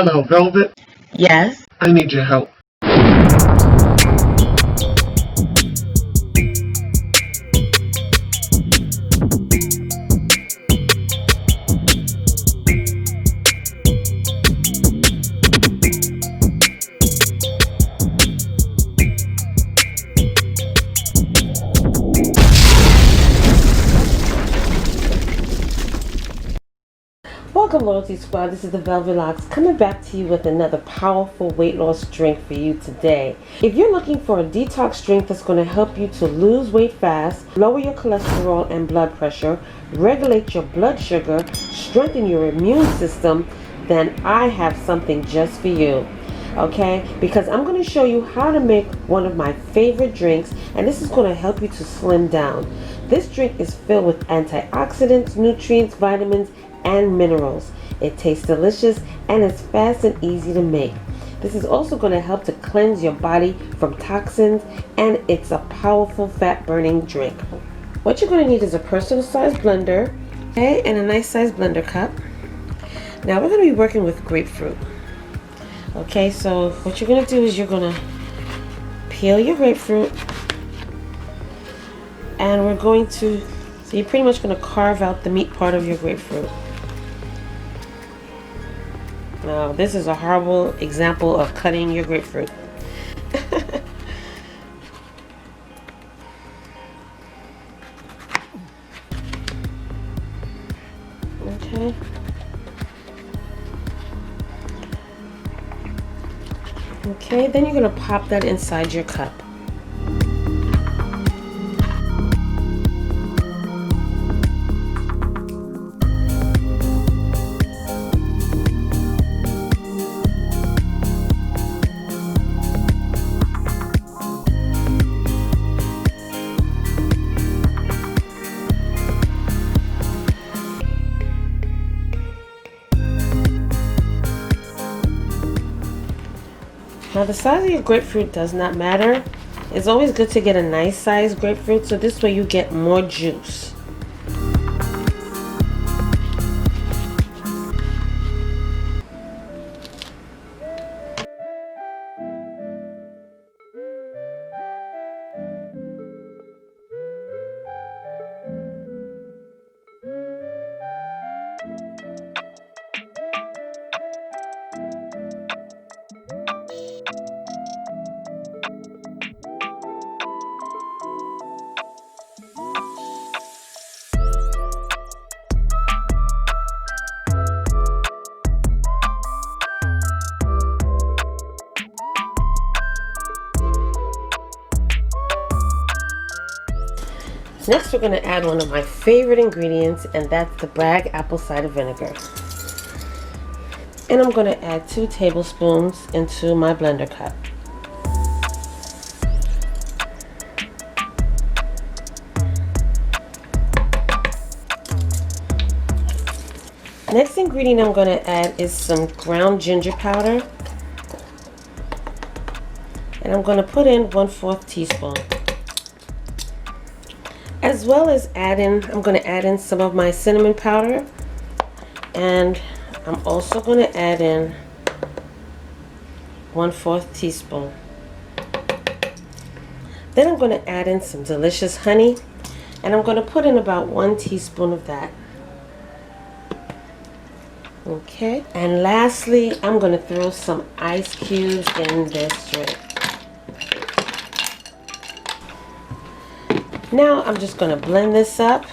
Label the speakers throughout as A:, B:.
A: Hello, Velvet.
B: Yes.
A: I need your help.
B: Welcome, Loyalty Squad. This is the Velvet Locks coming back to you with another powerful weight loss drink for you today. If you're looking for a detox drink that's going to help you to lose weight fast, lower your cholesterol and blood pressure, regulate your blood sugar, strengthen your immune system, then I have something just for you. Okay, because I'm going to show you how to make one of my favorite drinks, and this is going to help you to slim down. This drink is filled with antioxidants, nutrients, vitamins, and minerals. It tastes delicious and it's fast and easy to make. This is also going to help to cleanse your body from toxins, and it's a powerful fat burning drink. What you're going to need is a personal size blender, okay, and a nice size blender cup. Now we're going to be working with grapefruit. Okay, so what you're going to do is you're going to peel your grapefruit, and so you're pretty much going to carve out the meat part of your grapefruit. Now, this is a horrible example of cutting your grapefruit. Okay. Okay, then you're going to pop that inside your cup. Now, the size of your grapefruit does not matter. It's always good to get a nice size grapefruit, so this way you get more juice. Next, we're going to add one of my favorite ingredients, and that's the Bragg apple cider vinegar. And I'm going to add 2 tablespoons into my blender cup. Next ingredient I'm going to add is some ground ginger powder. And I'm going to put in 1/4 teaspoon. As well as I'm going to add in some of my cinnamon powder, and I'm also going to add in 1/4 teaspoon. Then I'm going to add in some delicious honey, and I'm going to put in about 1 teaspoon of that. Okay, and lastly, I'm going to throw some ice cubes in this drink. Now I'm just going to blend this up.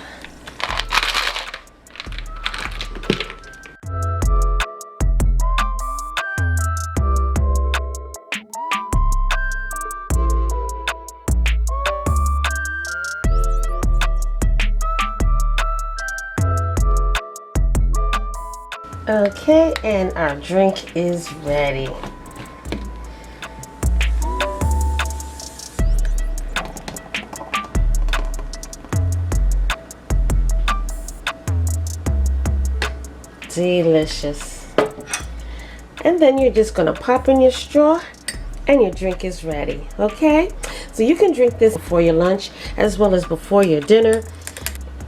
B: Okay, and our drink is ready. Delicious. And then you're just going to pop in your straw and your drink is ready. Okay, so you can drink this before your lunch as well as before your dinner,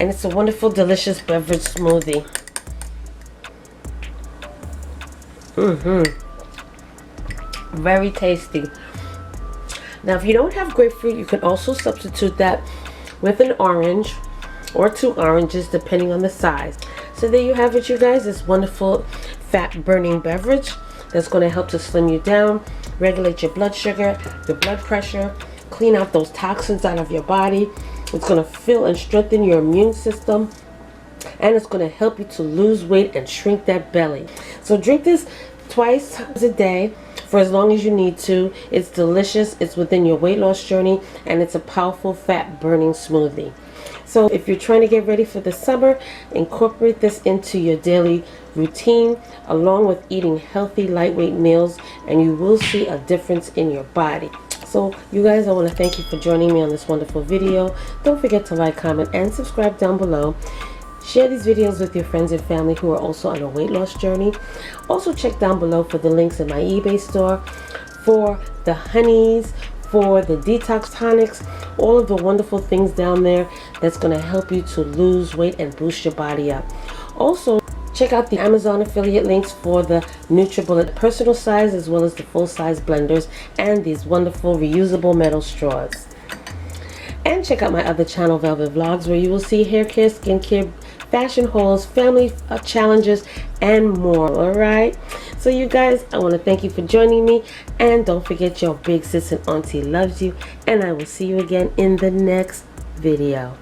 B: and it's a wonderful delicious beverage smoothie. Very tasty. Now, if you don't have grapefruit, you can also substitute that with an orange or 2 oranges, depending on the size. So there you have it, you guys. This wonderful fat burning beverage that's going to help to slim you down, regulate your blood sugar, your blood pressure, clean out those toxins out of your body. It's going to fill and strengthen your immune system, and it's going to help you to lose weight and shrink that belly. So drink this twice a day for as long as you need to. It's delicious, it's within your weight loss journey, and it's a powerful fat burning smoothie. So if you're trying to get ready for the summer, incorporate this into your daily routine along with eating healthy lightweight meals, and you will see a difference in your body. So you guys, I want to thank you for joining me on this wonderful video. Don't forget to like, comment, and subscribe down below. Share these videos with your friends and family who are also on a weight loss journey. Also check down below for the links in my eBay store for the honeys, for the detox tonics, all of the wonderful things down there that's going to help you to lose weight and boost your body up. Also, check out the Amazon affiliate links for the NutriBullet personal size as well as the full size blenders and these wonderful reusable metal straws. And check out my other channel, Velvet Vlogs, where you will see hair care, skincare, fashion hauls, family challenges, and more. Alright, so you guys, I want to thank you for joining me, and don't forget your big sis and auntie loves you, and I will see you again in the next video.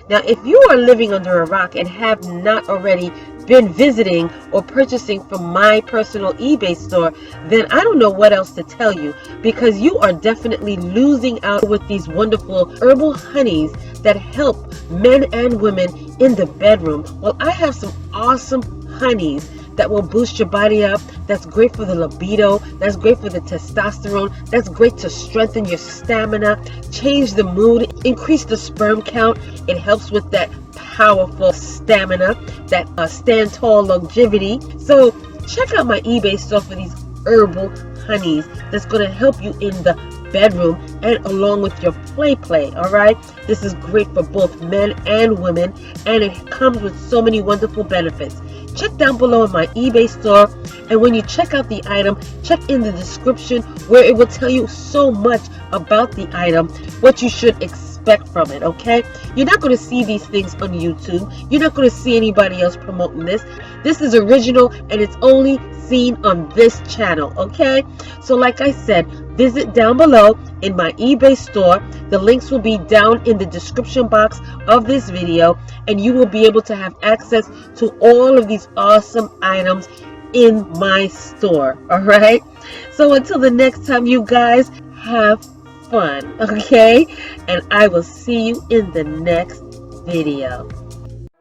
B: Now, if you are living under a rock and have not already been visiting or purchasing from my personal eBay store, then I don't know what else to tell you, because you are definitely losing out with these wonderful herbal honeys that help men and women in the bedroom. Well, I have some awesome honeys that will boost your body up. That's great for the libido. That's great for the testosterone. That's great to strengthen your stamina, change the mood, increase the sperm count. It helps with that powerful stamina, that stand tall longevity. So check out my eBay store for these herbal honeys that's going to help you in the bedroom and along with your play. All right, this is great for both men and women, and it comes with so many wonderful benefits. Check down below in my eBay store, and when you check out the item, check in the description where it will tell you so much about the item, what you should expect from it. Okay, you're not going to see these things on YouTube. You're not going to see anybody else promoting this. This is original, and it's only seen on this channel. Okay, so like I said, visit down below in my eBay store. The links will be down in the description box of this video, and you will be able to have access to all of these awesome items in my store. All right, so until the next time, you guys, have fun. Okay, and I will see you in the next video.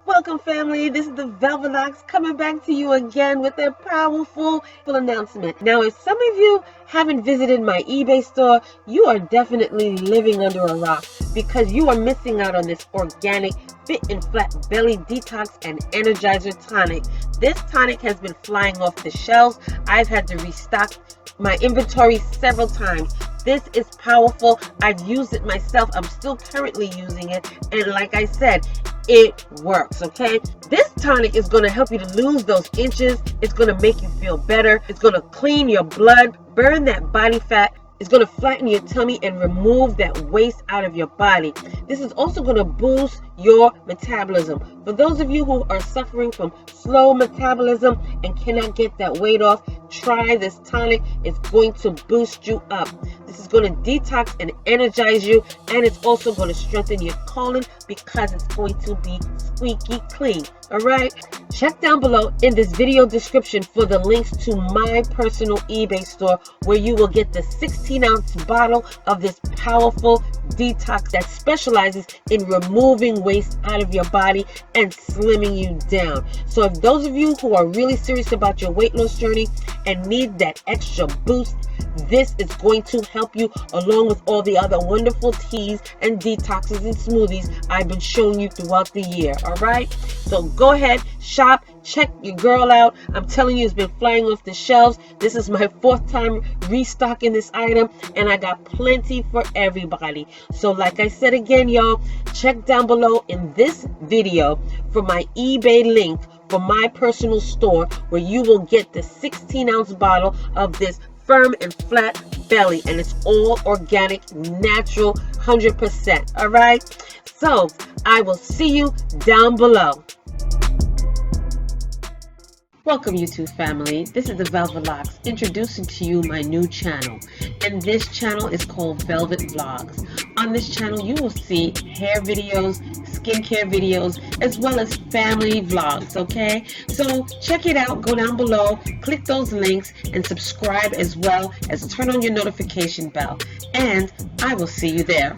B: Welcome, family. This is the Velvet Locks coming back to you again with a powerful announcement. Now, if some of you haven't visited my eBay store, you are definitely living under a rock, because you are missing out on this organic fit and flat belly detox and energizer tonic. This tonic has been flying off the shelves. I've had to restock my inventory several times. This is powerful. I've used it myself. I'm still currently using it, and like I said, it works. Okay, this tonic is going to help you to lose those inches. It's going to make you feel better. It's going to clean your blood, burn that body fat. It's going to flatten your tummy and remove that waste out of your body. This is also going to boost your metabolism. For those of you who are suffering from slow metabolism and cannot get that weight off, try this tonic. It's going to boost you up. This is going to detox and energize you, and it's also going to strengthen your colon because it's going to be squeaky clean. All right, check down below in this video description for the links to my personal eBay store, where you will get the 16-ounce bottle of this powerful detox that specializes in removing waste out of your body and slimming you down. So if those of you who are really serious about your weight loss journey and need that extra boost, this is going to help you, along with all the other wonderful teas and detoxes and smoothies I've been showing you throughout the year. All right, so go ahead, shop, check your girl out. I'm telling you, it's been flying off the shelves. This is my 4th time restocking this item, and I got plenty for everybody. So like I said again, y'all, check down below in this video for my eBay link for my personal store, where you will get the 16-ounce bottle of this firm and flat belly, and it's all organic, natural, 100%. All right, so I will see you down below. Welcome, YouTube family. This is the Velvet Locks introducing to you my new channel, and this channel is called Velvet Vlogs. On this channel you will see hair videos, skincare videos, as well as family vlogs. Okay, so check it out. Go down below, click those links, and subscribe, as well as turn on your notification bell, and I will see you there.